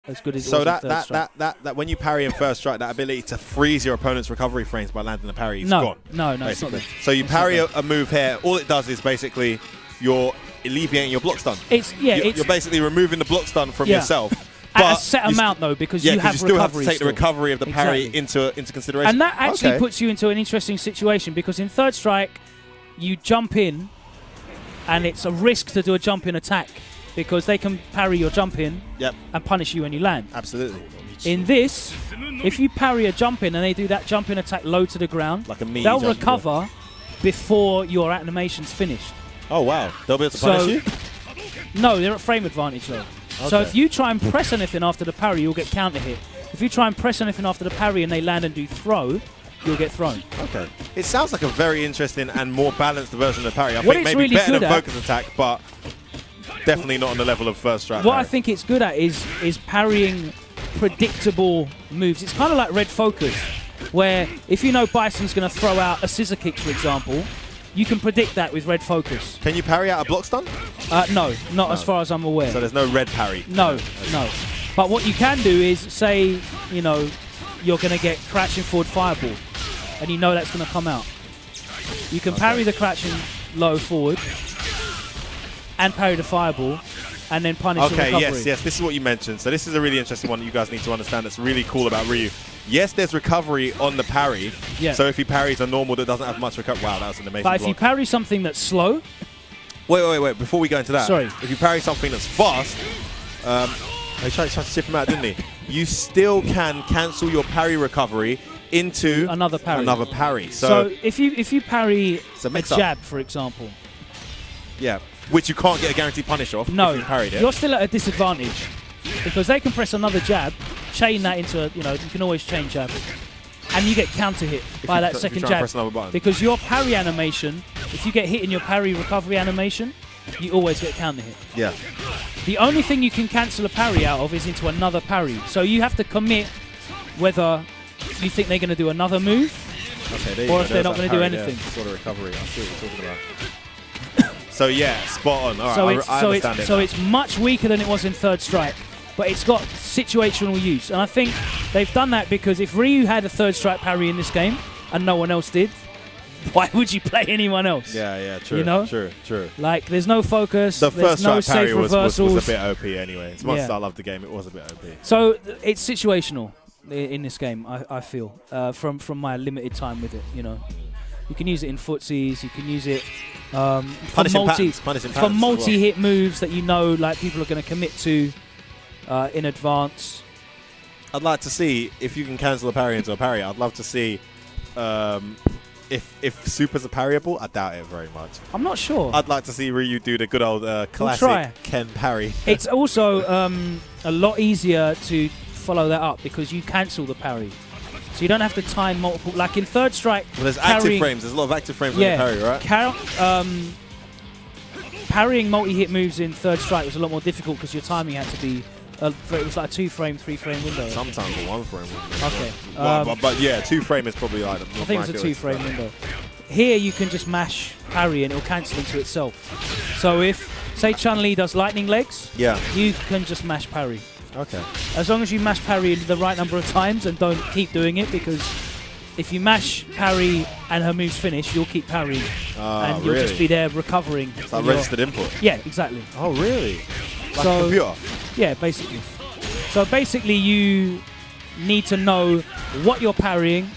as good as it so was in third strike. that when you parry in first strike, that ability to freeze your opponent's recovery frames by landing the parry is gone. No, it's not there. So you parry a move here. All it does is basically you're alleviating your block stun. You're basically removing the block stun from yourself. At a set amount though, because you have still have to take the recovery of the parry into consideration. And that actually puts you into an interesting situation, because in third strike, you jump in, and it's a risk to do a jump in attack, because they can parry your jump in and punish you when you land. Absolutely. In this, if you parry a jump in and they do that jump in attack low to the ground, like a meaty they'll jump, recover before your animation's finished. Oh wow, they'll be able to punish you? No, they're at frame advantage though. Okay. So if you try and press anything after the parry, you'll get counter hit. If you try and press anything after the parry and they land and do throw, you'll get thrown. Okay. It sounds like a very interesting and more balanced version of parry. I what think it's maybe really better good than at, focus attack, but definitely not on the level of first strike. What I think it's good at is parrying predictable moves. It's kind of like red focus, where if you know Bison's going to throw out a scissor kick, for example, you can predict that with red focus. Can you parry out a block stun? No, not as far as I'm aware. So there's no red parry? No. But what you can do is, say, you know, you're going to get crouching forward fireball, and you know that's going to come out. You can parry the crouching low forward and parry the fireball, and then punish the recovery. Yes, this is what you mentioned. So this is a really interesting one that you guys need to understand that's really cool about Ryu. Yes, there's recovery on the parry. Yeah. So if he parries a normal that doesn't have much recovery, wow, that was an amazing block. But if you parry something that's slow... Wait, before we go into that. Sorry. If you parry something that's fast, he tried to chip him out, didn't he? You still can cancel your parry recovery into another parry. So if you parry a jab, for example... Yeah. Which you can't get a guaranteed punish off. No, if you parried it. You're still at a disadvantage, because they can press another jab, chain that into you can always chain jab, and you get counter hit by that second jab. Because your parry animation, if you get hit in your parry recovery animation, you always get counter hit. Yeah. The only thing you can cancel a parry out of is into another parry. So you have to commit whether you think they're going to do another move, or if they're not going to do anything. Sort of recovery. I see what you're talking about. So yeah, spot on. All right, I understand it. So it's much weaker than it was in third strike, but it's got situational use. And I think they've done that because if Ryu had a third strike parry in this game and no one else did, why would you play anyone else? Yeah, true. You know? True. Like, there's no focus, the there's no safe reversals. was a bit OP anyway. As much as I love the game, it was a bit OP. So it's situational in this game, I feel, from my limited time with it, you know. You can use it in footsies, you can use it for multi-hit moves that you know like people are going to commit to in advance. I'd like to see if you can cancel a parry into a parry. I'd love to see if supers are parryable. I doubt it very much. I'm not sure. I'd like to see Ryu do the good old classic Ken parry. It's also a lot easier to follow that up because you cancel the parry. So you don't have to time multiple, like in third strike. Well, there's active frames. There's a lot of active frames on the parry, right? Parrying multi-hit moves in third strike was a lot more difficult because your timing had to be. It was like a 2-frame, 3-frame window. Sometimes a 1-frame window. Okay. But yeah, 2-frame is probably like. I think it was a 2-frame window. Here you can just mash parry and it'll cancel into itself. So if, say, Chun-Li does lightning legs, you can just mash parry. Okay. As long as you mash parry the right number of times and don't keep doing it, because if you mash parry and her move's finish, you'll keep parrying. And you'll just be there recovering. It's like registered input? Yeah, exactly. Oh, really? Like a computer? Yeah, basically. So basically you need to know what you're parrying,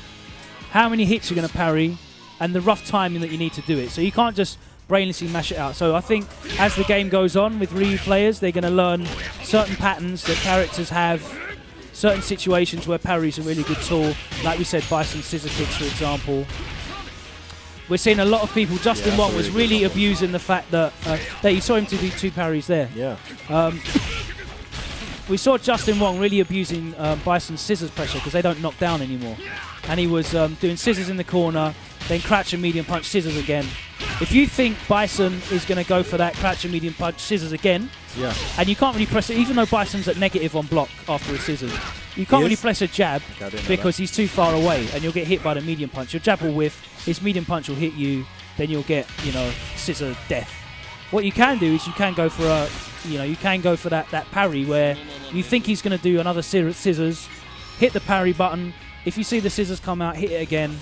how many hits you're going to parry, and the rough timing that you need to do it. So you can't just brainlessly mash it out. So I think as the game goes on with Ryu players, they're going to learn certain patterns that characters have, certain situations where parry's a really good tool. Like we said, Bison scissor kicks, for example. We're seeing a lot of people. Justin Wong was really abusing the fact that you saw him to do 2 parries there. Yeah. We saw Justin Wong really abusing Bison's scissors pressure because they don't knock down anymore. And he was doing scissors in the corner, then crouch and medium punch scissors again. If you think Bison is going to go for that crouch and medium punch scissors again, and you can't really press it, even though Bison's at negative on block after his scissors, you can't really press a jab because he's too far away and you'll get hit by the medium punch. Your jab will whiff, his medium punch will hit you, then you'll get, scissor death. What you can do is you can go for that parry where You think he's going to do another scissors, hit the parry button. If you see the scissors come out, hit it again.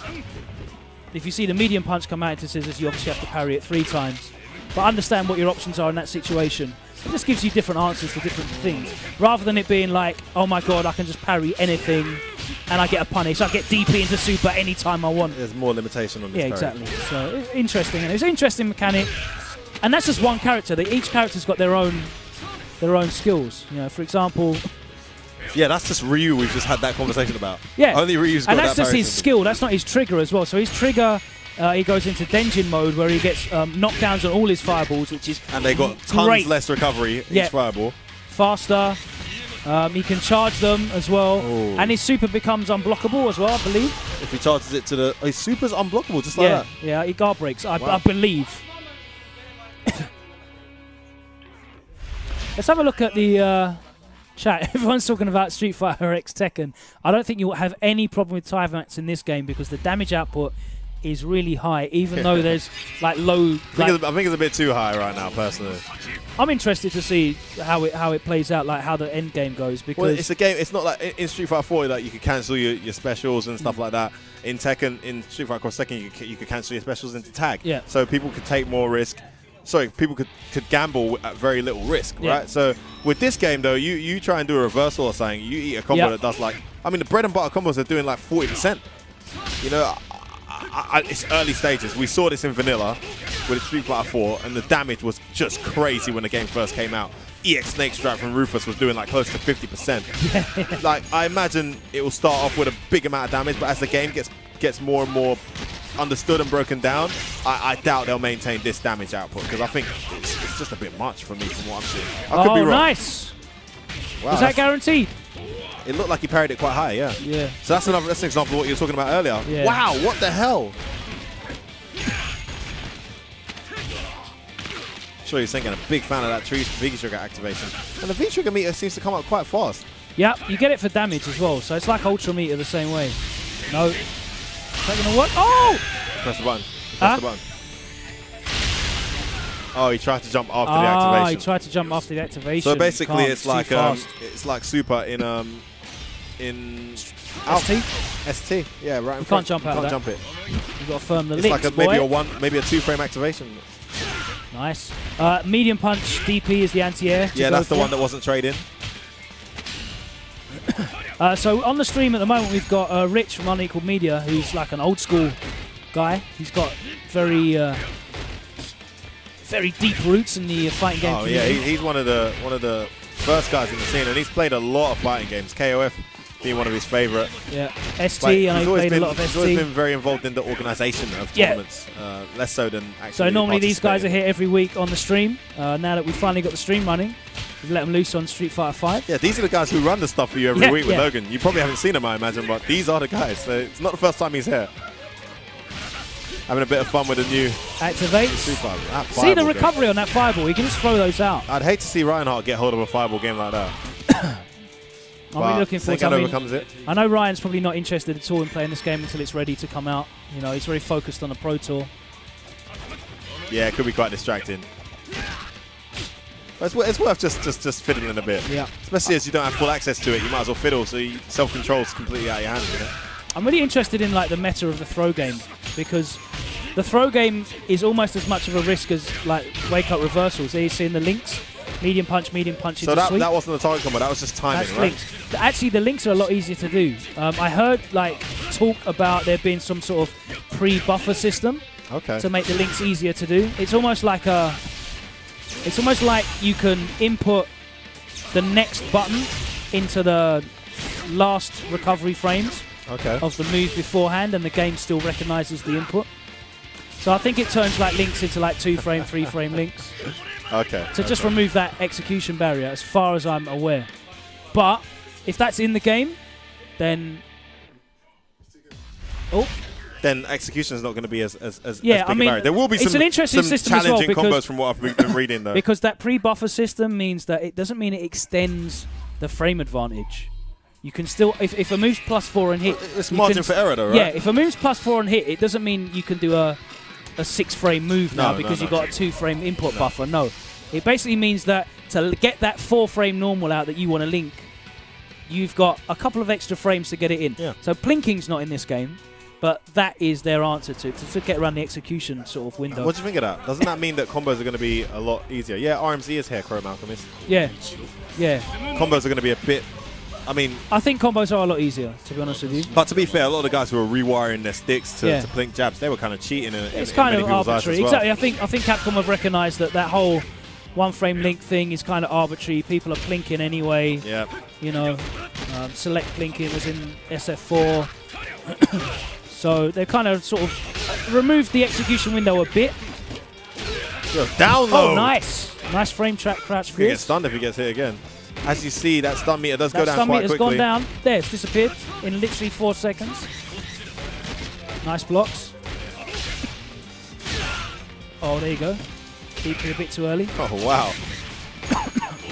If you see the medium punch come out into scissors, you obviously have to parry it 3 times. But understand what your options are in that situation. It just gives you different answers to different things. Rather than it being like, oh my god, I can just parry anything and I get a punish. I get DP into super anytime I want. There's more limitation on this. Yeah, exactly. So it's interesting. And it's an interesting mechanic. And that's just one character. Each character's got their own skills. You know, for example... Yeah, that's just Ryu we've just had that conversation about. Yeah. Only Ryu's got that. And that's just his skill. That's not his trigger as well. So his trigger... he goes into Denjin mode where he gets knockdowns on all his fireballs, which is and they got tons less recovery each fireball. Faster. He can charge them as well. Ooh. And his super becomes unblockable as well, I believe. If he charges it to the... his super's unblockable, just like that? Yeah, he guard breaks, I believe. Let's have a look at the chat. Everyone's talking about Street Fighter X Tekken. I don't think you'll have any problem with timeouts in this game because the damage output is really high, even though there's like low... I think it's a bit too high right now, personally. I'm interested to see how it plays out, like how the end game goes. Because it's a game. It's not like in Street Fighter 4 that you could cancel your specials and stuff like that. In Tekken, in Street Fighter Cross Tekken, you could cancel your specials into tag. Yeah. So people could take more risk. Sorry, people could gamble at very little risk, right? So with this game though, you try and do a reversal or something. You eat a combo that does like, I mean, the bread and butter combos are doing like 40%. You know. It's early stages. We saw this in vanilla with Street Fighter 4, and the damage was just crazy when the game first came out. EX Snake Strike from Rufus was doing like close to 50%. Like, I imagine it will start off with a big amount of damage, but as the game gets more and more understood and broken down, I doubt they'll maintain this damage output because I think it's just a bit much for me from what I'm seeing. I could be wrong. Nice! Wow, is that guaranteed? It looked like he parried it quite high, yeah. Yeah. So that's an example of what you were talking about earlier. Yeah. Wow, what the hell? Shoryusengan, a big fan of that V-trigger activation. And the V-trigger meter seems to come up quite fast. Yeah, you get it for damage as well, so it's like Ultra meter the same way. No. Is that going to work? Oh! Press the button. Press the button. Oh, he tried to jump after the activation. He tried to jump after the activation. So basically, it's like super in ST. ST, yeah, right. You can't jump out of that. Jump it. You've got to firm the it's links, like maybe a 2-frame activation. Nice. Medium punch DP is the anti-air. Yeah, that's the one that wasn't trading. So on the stream at the moment, we've got Rich from Unequal Media, who's like an old school guy. He's got very deep roots in the fighting game community. Yeah, he's one of the first guys in the scene, and he's played a lot of fighting games. KOF being one of his favourite. Yeah, ST, I know he played a lot of ST. He's always been very involved in the organisation of tournaments, less so than actually. So normally these guys are here every week on the stream. Now that we've finally got the stream running, we've let them loose on Street Fighter 5. Yeah, these are the guys who run the stuff for you every week with Logan. You probably haven't seen him, I imagine, but these are the guys. So it's not the first time he's here. Having a bit of fun with the new activates. See the recovery on that fireball. He can just throw those out. I'd hate to see Reinhardt get hold of a fireball game like that. I'm really looking forward to it. I know Ryan's probably not interested at all in playing this game until it's ready to come out. You know, he's very focused on the Pro Tour. Yeah, it could be quite distracting. But it's worth just fiddling a bit. Yeah. Especially as you don't have full access to it, you might as well fiddle, so self-control's completely out of your hands. You know? I'm really interested in like the meta of the throw game because the throw game is almost as much of a risk as like wake-up reversals. There you see in the links, medium punch So that wasn't the target combo, that was just timing, that's right? Links. Actually, the links are a lot easier to do. I heard like talk about there being some sort of pre-buffer system to make the links easier to do. It's almost like you can input the next button into the last recovery frames of the move beforehand, and the game still recognizes the input. So I think it turns like links into like 2-frame, 3-frame links. To just remove that execution barrier, as far as I'm aware. But if that's in the game, then then execution is not going to be as big I mean, a barrier. There will be some challenging combos from what I've been reading, though. Because that pre-buffer system means that it doesn't mean it extends the frame advantage. You can still, if a move's +4 and hit... It's margin for error, though, right? Yeah, if a move's +4 and hit, it doesn't mean you can do a 6-frame move now because you've got a 2-frame input buffer. No. It basically means that to get that 4-frame normal out that you want to link, you've got a couple of extra frames to get it in. Yeah. So plinking's not in this game, but that is their answer to get around the execution sort of window. What do you think of that? Doesn't that mean that combos are going to be a lot easier? Yeah, RMZ is here, Chrome Alchemist. Yeah, yeah. Combos are going to be a bit... I mean... I think combos are a lot easier, to be honest with you. But to be fair, a lot of the guys who were rewiring their sticks to plink jabs, they were kind of cheating in it's kind many of people's eyes as arbitrary. well. Exactly. I think Capcom have recognised that whole 1-frame link thing is kind of arbitrary. People are plinking anyway. Yeah. You know, select plinking was in SF4. So they kind of sort of removed the execution window a bit. Down low. Oh, nice. Nice frame track crouch. He gets stunned if he gets hit again. As you see, that stun meter does go down quite quickly. That stun meter's gone down. There, it's disappeared in literally 4 seconds. Nice blocks. Oh, there you go. Deeply a bit too early. Oh, wow.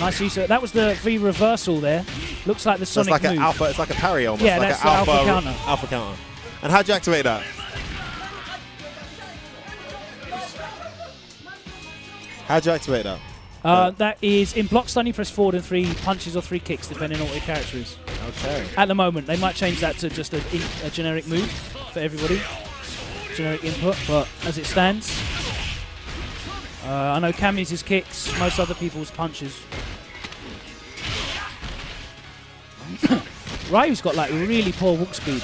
Nice use. That was the V reversal there. Looks like the Sonic like move. An alpha. It's like a parry almost. Yeah, like that's an the alpha counter. Alpha counter. And how'd you activate that? How'd you activate that? That is in block stun, you press forward and 3 punches or 3 kicks, depending on what your character is. Okay. At the moment, they might change that to just a generic move for everybody. Generic input, but as it stands, I know Cam uses kicks, most other people's punches. Ryu's got like really poor walk speed,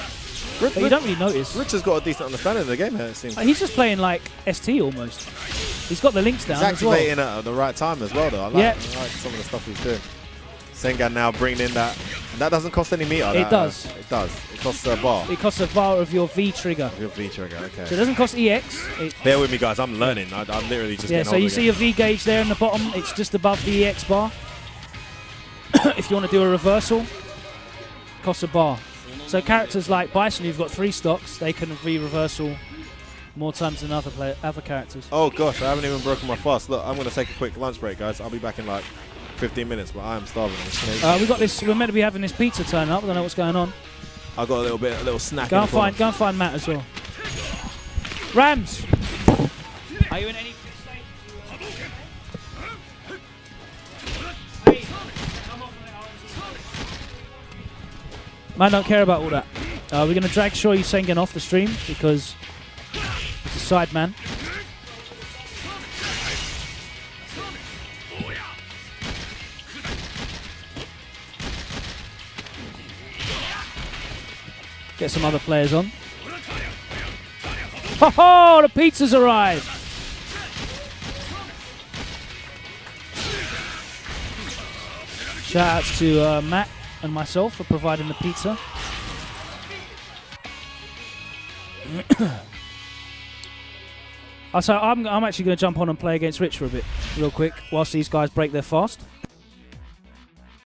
but you don't really notice. Rich has got a decent understanding of the game here, it seems. He's just playing like ST almost. He's got the links down. He's activating at the right time as well, though. I like some of the stuff he's doing. Sengan now bringing in that. And that doesn't cost any meter. It does. It does. It costs a bar. It costs a bar of your V trigger. Your V trigger, okay. So it doesn't cost EX. Bear with me, guys. I'm learning. I'm literally just getting so you see your V gauge there in the bottom. It's just above the EX bar. If you want to do a reversal, it costs a bar. So characters like Bison, who've got 3 stocks, they can V reversal more times than other characters. Oh gosh, I haven't even broken my fast. Look, I'm going to take a quick lunch break, guys. I'll be back in like 15 minutes, but I am starving. We got this. We're meant to be having this pizza turn up. I don't know what's going on. I've got a little snack. Go and find Matt as well. Rams, are you in any state? Man, don't care about all that. We're going to drag Shoryusengan off the stream because he's a side man. Get some other players on. Ho ho! The pizza's arrived! Shout outs to Matt and myself for providing the pizza. So I'm actually going to jump on and play against Rich for a bit, real quick, whilst these guys break their fast.